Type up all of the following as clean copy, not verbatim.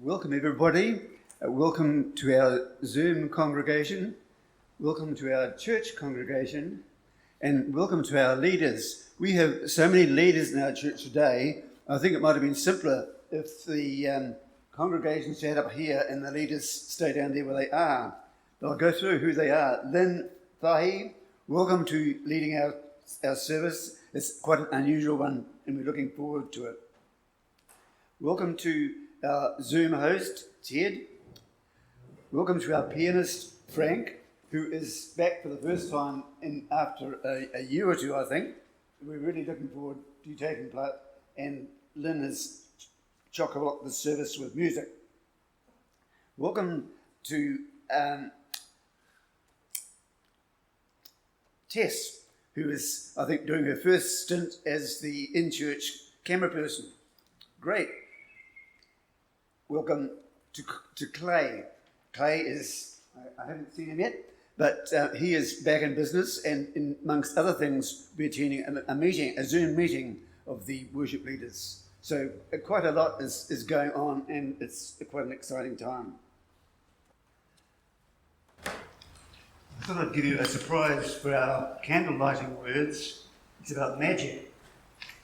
Welcome everybody. Welcome to our Zoom congregation. Welcome to our church congregation. And welcome to our leaders. We have so many leaders in our church today. I think it might have been simpler if the congregation stayed up here and the leaders stay down there where they are. But I'll go through who they are. Lyn Farhi, welcome to leading our service. It's quite an unusual one and we're looking forward to it. Welcome to our Zoom host, Ted. Welcome to our pianist, Frank, who is back for the first time after a year or two, I think. We're really looking forward to you taking part. And Lynn has chock-a-blocked the service with music. Welcome to Tess, who is, I think, doing her first stint as the in-church camera person. Great. Welcome to Clay. Clay is, I haven't seen him yet, but he is back in business and amongst other things, we're attending a Zoom meeting of the worship leaders. So quite a lot is going on and it's quite an exciting time. I thought I'd give you a surprise for our candle lighting words. It's about magic.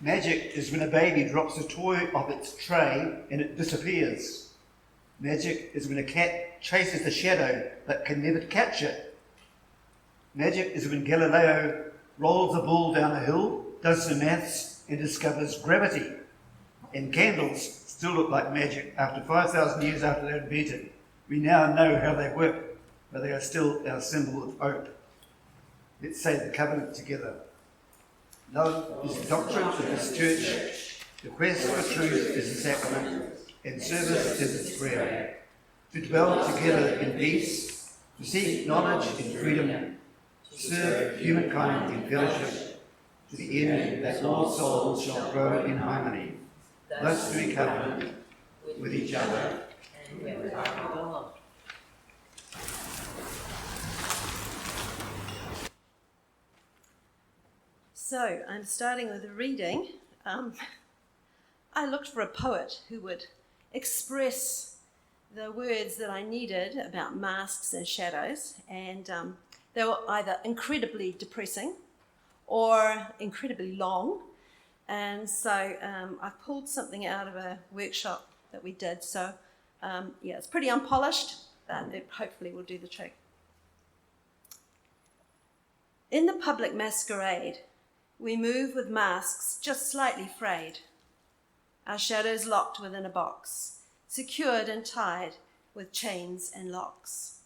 Magic is when a baby drops a toy off its tray and it disappears. Magic is when a cat chases the shadow but can never catch it. Magic is when Galileo rolls a ball down a hill, does some maths and discovers gravity. And candles still look like magic after 5,000 years after they're invented. We now know how they work, but they are still our symbol of hope. Let's say the covenant together. Love is the doctrine of this church. The quest for truth is the sacrament, and service is its prayer. To dwell together in peace, to seek knowledge in freedom, to serve humankind in fellowship, to the end that all souls shall grow in harmony. Thus do we covenant with each other and with our God. So, I'm starting with a reading. I looked for a poet who would express the words that I needed about masks and shadows, and they were either incredibly depressing or incredibly long. And so I pulled something out of a workshop that we did. So, it's pretty unpolished, but it hopefully will do the trick. In the public masquerade, we move with masks just slightly frayed, our shadows locked within a box, secured and tied with chains and locks.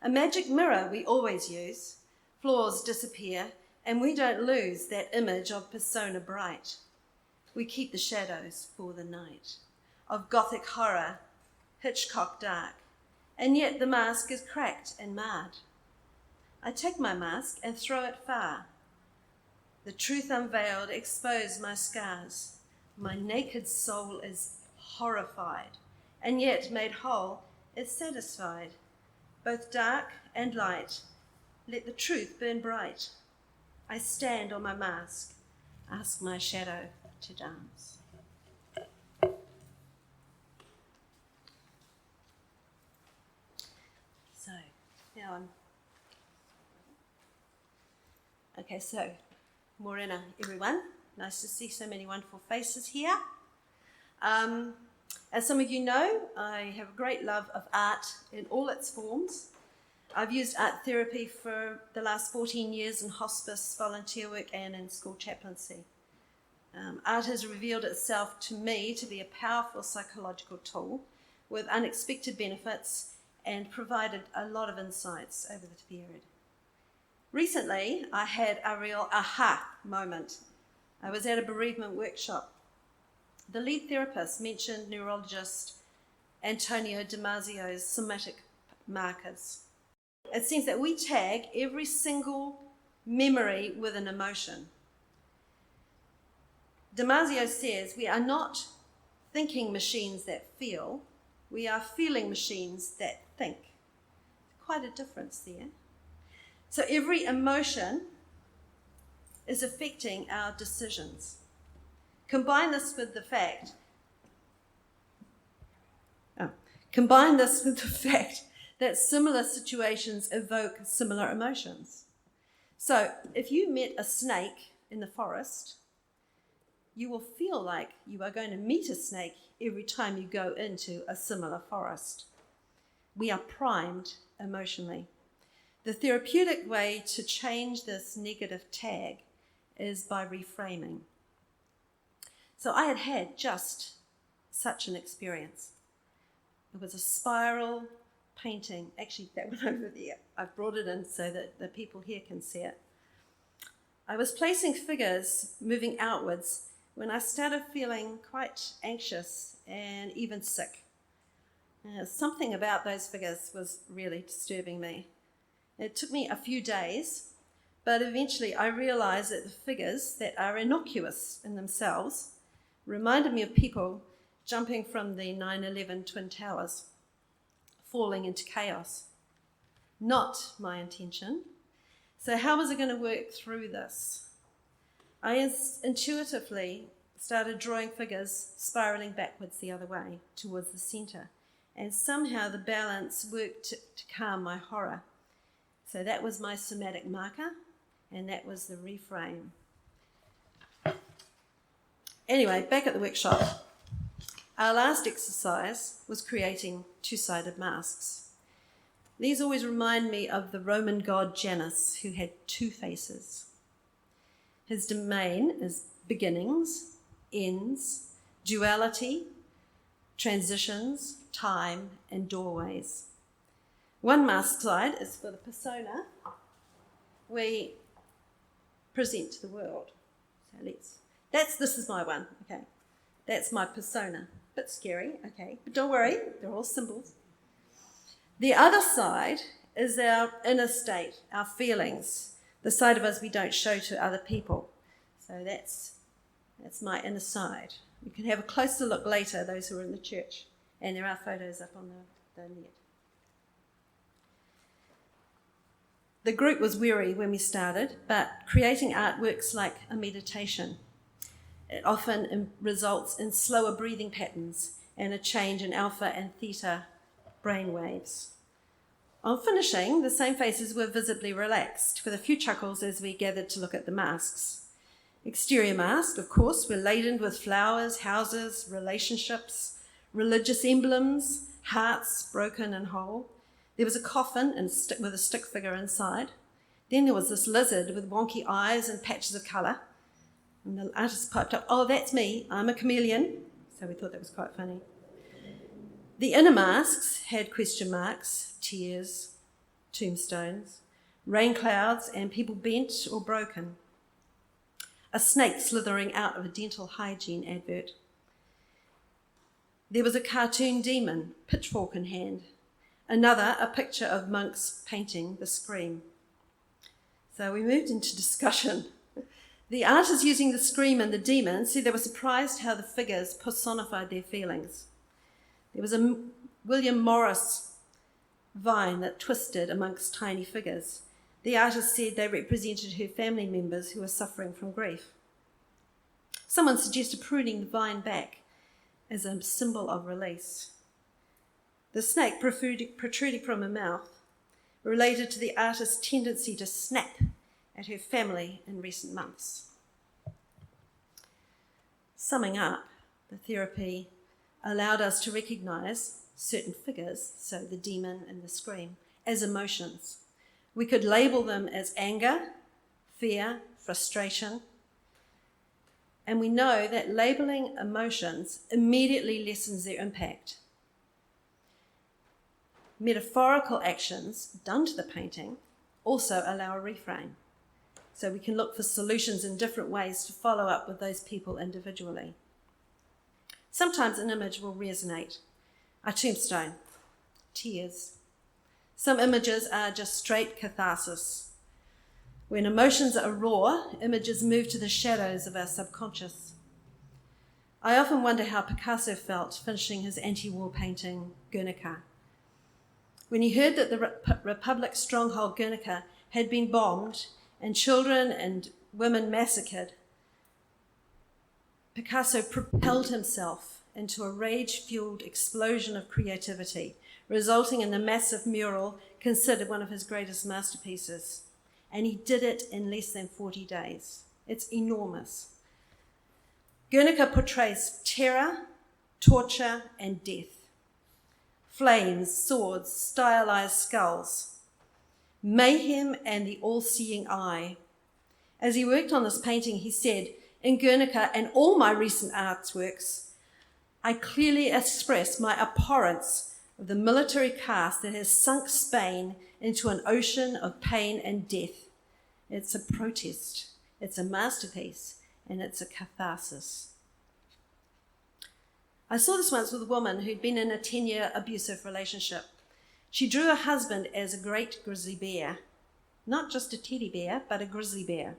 A magic mirror we always use, flaws disappear, and we don't lose that image of persona bright. We keep the shadows for the night, of Gothic horror, Hitchcock dark, and yet the mask is cracked and marred. I take my mask and throw it far. The truth unveiled exposed my scars. My naked soul is horrified, and yet made whole is satisfied. Both dark and light, let the truth burn bright. I stand on my mask, ask my shadow to dance. So, now so Morena Everyone. Nice to see so many wonderful faces here. As some of you know, I have a great love of art in all its forms. I've used art therapy for the last 14 years in hospice, volunteer work, and in school chaplaincy. Art has revealed itself to me to be a powerful psychological tool with unexpected benefits and provided a lot of insights over the period. Recently, I had a real aha moment. I was at a bereavement workshop. The lead therapist mentioned neurologist Antonio Damasio's somatic markers. It seems that we tag every single memory with an emotion. Damasio says we are not thinking machines that feel, we are feeling machines that think. Quite a difference there. So every emotion is affecting our decisions. Combine this with the fact Combine this with the fact that similar situations evoke similar emotions. So if you met a snake in the forest, you will feel like you are going to meet a snake every time you go into a similar forest. We are primed emotionally. The therapeutic way to change this negative tag is by reframing. So I had just such an experience. It was a spiral painting. Actually, that one over there, I've brought it in so that the people here can see it. I was placing figures moving outwards when I started feeling quite anxious and even sick. Something about those figures was really disturbing me. It took me a few days, but eventually I realized that the figures that are innocuous in themselves reminded me of people jumping from the 9/11 Twin Towers, falling into chaos. Not my intention. So how was I going to work through this? I intuitively started drawing figures spiraling backwards the other way towards the center, and somehow the balance worked to calm my horror. So that was my somatic marker, and that was the reframe. Anyway, back at the workshop, our last exercise was creating two-sided masks. These always remind me of the Roman god Janus, who had two faces. His domain is beginnings, ends, duality, transitions, time, and doorways. One mask side is for the persona we present to the world. So this is my one, okay. That's my persona. Bit scary, okay, but don't worry, they're all symbols. The other side is our inner state, our feelings, the side of us we don't show to other people. So that's my inner side. You can have a closer look later, those who are in the church, and there are photos up on the net. The group was weary when we started, but creating art works like a meditation. It often results in slower breathing patterns and a change in alpha and theta brain waves. On finishing, the same faces were visibly relaxed, with a few chuckles as we gathered to look at the masks. Exterior masks, of course, were laden with flowers, houses, relationships, religious emblems, hearts broken and whole. There was a coffin with a stick figure inside. Then there was this lizard with wonky eyes and patches of colour. And the artist piped up, "Oh, that's me, I'm a chameleon." So we thought that was quite funny. The inner masks had question marks, tears, tombstones, rain clouds, and people bent or broken. A snake slithering out of a dental hygiene advert. There was a cartoon demon, pitchfork in hand. Another, a picture of monks painting the scream. So we moved into discussion. The artists using the scream and the demon said they were surprised how the figures personified their feelings. There was a William Morris vine that twisted amongst tiny figures. The artist said they represented her family members who were suffering from grief. Someone suggested pruning the vine back as a symbol of release. The snake protruding from her mouth related to the artist's tendency to snap at her family in recent months. Summing up, the therapy allowed us to recognise certain figures, so the demon and the scream, as emotions. We could label them as anger, fear, frustration, and we know that labelling emotions immediately lessens their impact. Metaphorical actions done to the painting also allow a reframe. So we can look for solutions in different ways to follow up with those people individually. Sometimes an image will resonate. A tombstone, tears. Some images are just straight catharsis. When emotions are raw, images move to the shadows of our subconscious. I often wonder how Picasso felt finishing his anti-war painting, Guernica. When he heard that the Republic stronghold Guernica had been bombed and children and women massacred, Picasso propelled himself into a rage-fueled explosion of creativity, resulting in a massive mural considered one of his greatest masterpieces. And he did it in less than 40 days. It's enormous. Guernica portrays terror, torture, and death. Flames, swords, stylized skulls, mayhem, and the all-seeing eye. As he worked on this painting, he said, "In Guernica and all my recent artworks, I clearly express my abhorrence of the military caste that has sunk Spain into an ocean of pain and death. It's a protest, it's a masterpiece, and it's a catharsis." I saw this once with a woman who'd been in a 10-year abusive relationship. She drew her husband as a great grizzly bear, not just a teddy bear, but a grizzly bear.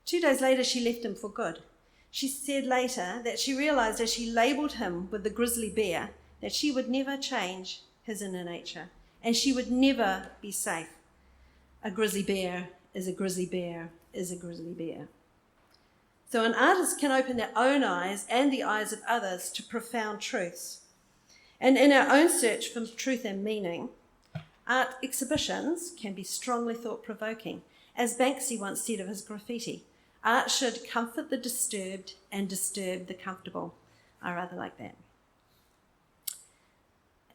2 days later, she left him for good. She said later that she realized as she labeled him with the grizzly bear that she would never change his inner nature, and she would never be safe. A grizzly bear is a grizzly bear is a grizzly bear. So an artist can open their own eyes and the eyes of others to profound truths. And in our own search for truth and meaning, art exhibitions can be strongly thought-provoking. As Banksy once said of his graffiti, art should comfort the disturbed and disturb the comfortable. I rather like that.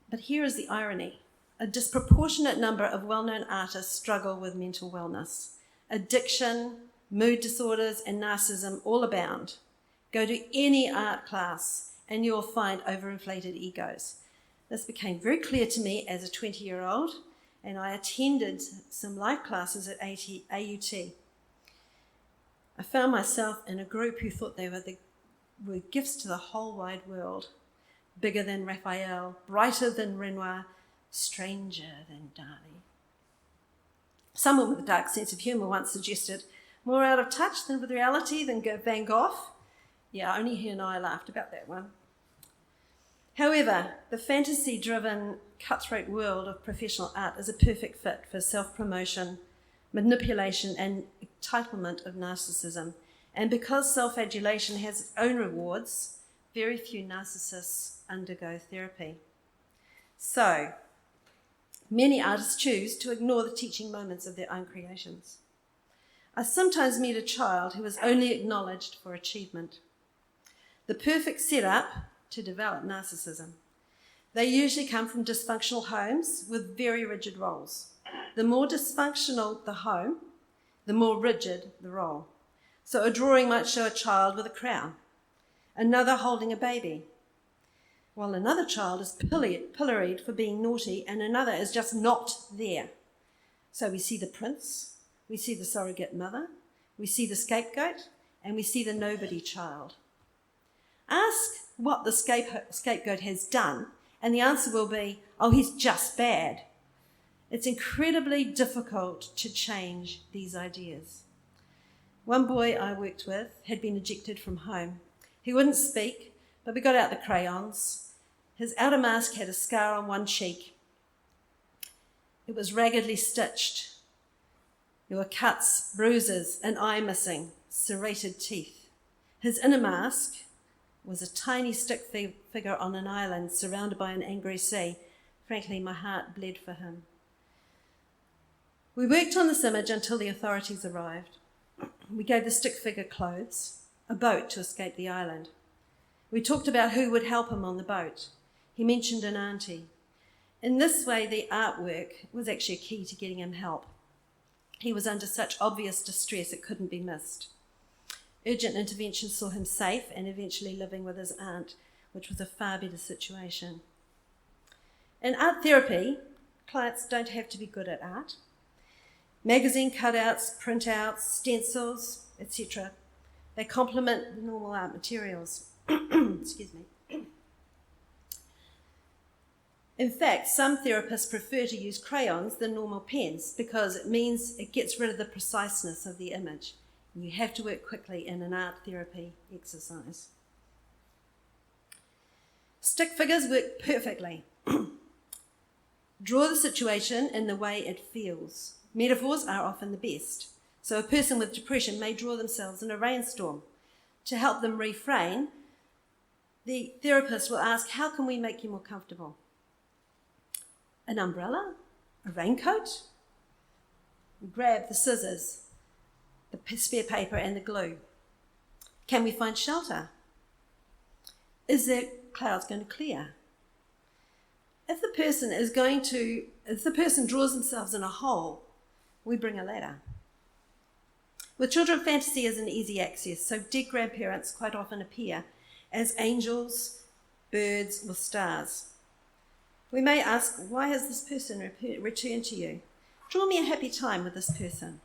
But here is the irony. A disproportionate number of well-known artists struggle with mental wellness. Addiction, mood disorders, and narcissism all abound. Go to any art class and you'll find overinflated egos. This became very clear to me as a 20-year-old, and I attended some life classes at AUT. I found myself in a group who thought they were gifts to the whole wide world, bigger than Raphael, brighter than Renoir, stranger than Dali. Someone with a dark sense of humour once suggested, more out of touch than with reality than Van Gogh. Yeah, only he and I laughed about that one. However, the fantasy-driven, cutthroat world of professional art is a perfect fit for self-promotion, manipulation, and entitlement of narcissism. And because self-adulation has its own rewards, very few narcissists undergo therapy. So, many artists choose to ignore the teaching moments of their own creations. I sometimes meet a child who is only acknowledged for achievement. The perfect setup to develop narcissism. They usually come from dysfunctional homes with very rigid roles. The more dysfunctional the home, the more rigid the role. So a drawing might show a child with a crown, another holding a baby, while another child is pilloried for being naughty and another is just not there. So we see the prince, we see the surrogate mother, we see the scapegoat, and we see the nobody child. Ask what the scapegoat has done, and the answer will be, oh, he's just bad. It's incredibly difficult to change these ideas. One boy I worked with had been ejected from home. He wouldn't speak, but we got out the crayons. His outer mask had a scar on one cheek. It was raggedly stitched. There were cuts, bruises, an eye missing, serrated teeth. His inner mask was a tiny stick figure on an island surrounded by an angry sea. Frankly, my heart bled for him. We worked on this image until the authorities arrived. We gave the stick figure clothes, a boat to escape the island. We talked about who would help him on the boat. He mentioned an auntie. In this way, the artwork was actually a key to getting him help. He was under such obvious distress it couldn't be missed. Urgent intervention saw him safe and eventually living with his aunt, which was a far better situation. In art therapy, clients don't have to be good at art. Magazine cutouts, printouts, stencils, etc. They complement the normal art materials. Excuse me. In fact, some therapists prefer to use crayons than normal pens because it means it gets rid of the preciseness of the image. You have to work quickly in an art therapy exercise. Stick figures work perfectly. Draw the situation in the way it feels. Metaphors are often the best. So a person with depression may draw themselves in a rainstorm. To help them refrain, the therapist will ask, how can we make you more comfortable? An umbrella? A raincoat? We grab the scissors, the spare paper and the glue. Can we find shelter? Is the clouds going to clear? If the person draws themselves in a hole, we bring a ladder. With children, fantasy is an easy access, so dead grandparents quite often appear as angels, birds, or stars. We may ask, why has this person returned to you? Draw me a happy time with this person.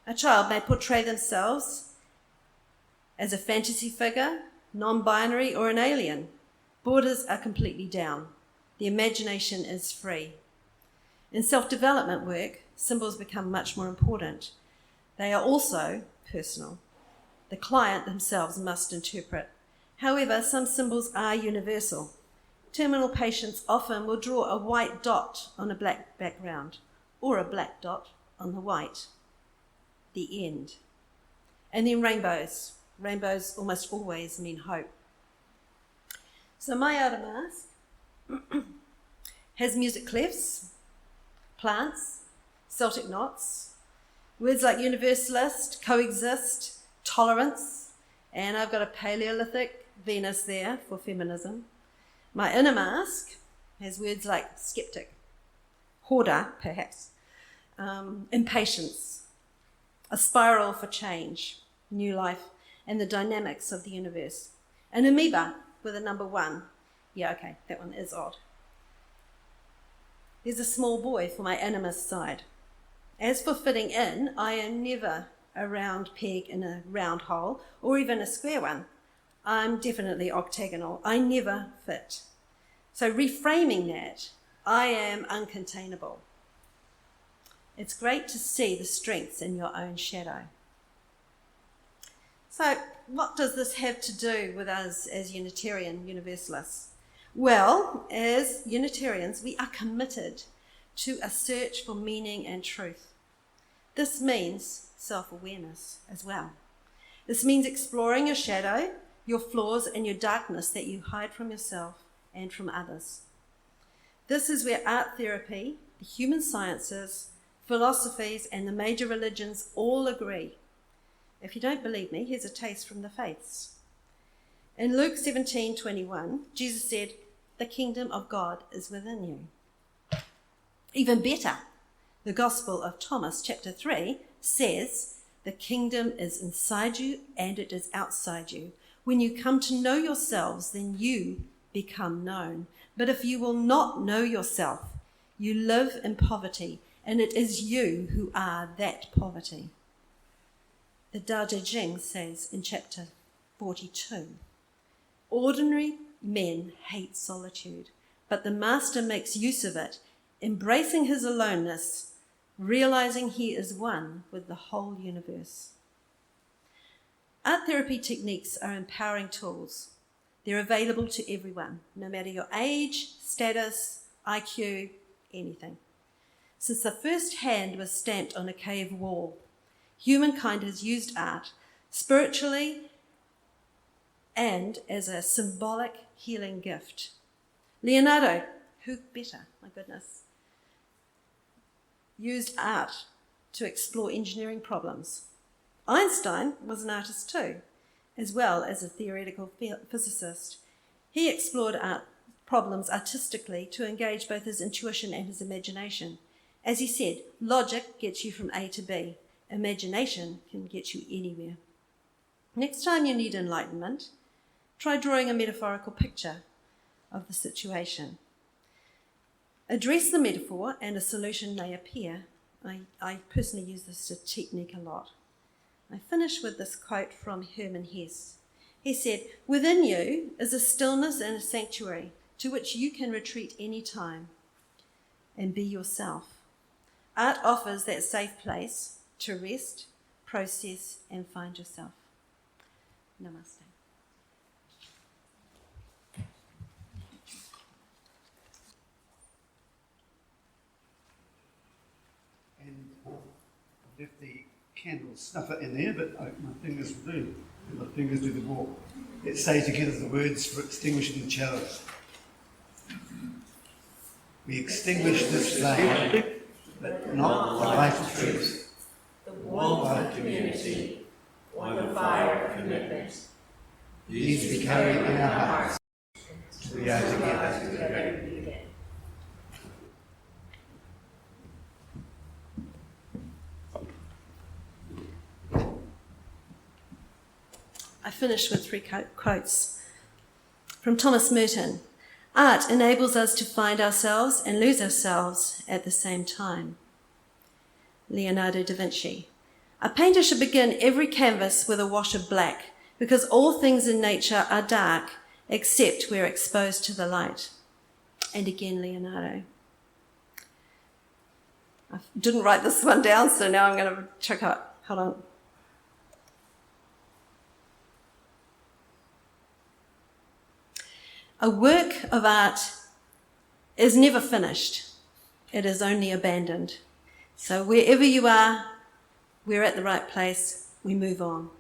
A child may portray themselves as a fantasy figure, non-binary, or an alien. Borders are completely down. The imagination is free. In self-development work, symbols become much more important. They are also personal. The client themselves must interpret. However, some symbols are universal. Terminal patients often will draw a white dot on a black background, or a black dot on the white. The end. And then rainbows. Rainbows almost always mean hope. So my outer mask has music clefs, plants, Celtic knots, words like universalist, coexist, tolerance, and I've got a Paleolithic Venus there for feminism. My inner mask has words like skeptic, hoarder, perhaps, impatience, a spiral for change, new life, and the dynamics of the universe. An amoeba with a number 1. Yeah, okay, that one is odd. There's a small boy for my animist side. As for fitting in, I am never a round peg in a round hole, or even a square one. I'm definitely octagonal. I never fit. So reframing that, I am uncontainable. It's great to see the strengths in your own shadow. So what does this have to do with us as Unitarian Universalists? Well, as Unitarians, we are committed to a search for meaning and truth. This means self-awareness as well. This means exploring your shadow, your flaws, and your darkness that you hide from yourself and from others. This is where art therapy, the human sciences, philosophies, and the major religions all agree. If you don't believe me, here's a taste from the faiths. In Luke 17:21, Jesus said, "The kingdom of God is within you." Even better, the Gospel of Thomas, chapter 3, says, "The kingdom is inside you and it is outside you. When you come to know yourselves, then you become known. But if you will not know yourself, you live in poverty, and it is you who are that poverty." The Tao Te Ching says in chapter 42, "Ordinary men hate solitude, but the master makes use of it, embracing his aloneness, realizing he is one with the whole universe." Art therapy techniques are empowering tools. They're available to everyone, no matter your age, status, IQ, anything. Since the first hand was stamped on a cave wall, humankind has used art spiritually and as a symbolic healing gift. Leonardo, who better, my goodness, used art to explore engineering problems. Einstein was an artist too, as well as a theoretical physicist. He explored art problems artistically to engage both his intuition and his imagination. As he said, logic gets you from A to B. Imagination can get you anywhere. Next time you need enlightenment, try drawing a metaphorical picture of the situation. Address the metaphor and a solution may appear. I personally use this technique a lot. I finish with this quote from Hermann Hesse. He said, "Within you is a stillness and a sanctuary to which you can retreat any time and be yourself. Art offers that safe place to rest, process, and find yourself." Namaste. And I've left the candle snuffer in there, but my fingers will do. My fingers do the walk. Let's say together the words for extinguishing the chalice. We extinguish this flame, but not the light of truth, the warmth of community, or the fire of commitment. These we carry in our hearts till we are together. I finish with three quotes. From Thomas Merton. Art enables us to find ourselves and lose ourselves at the same time. Leonardo da Vinci. A painter should begin every canvas with a wash of black, because all things in nature are dark except where exposed to the light. And again, Leonardo. I didn't write this one down, so now I'm going to check out. Hold on. A work of art is never finished. It is only abandoned. So wherever you are, we're at the right place. We move on.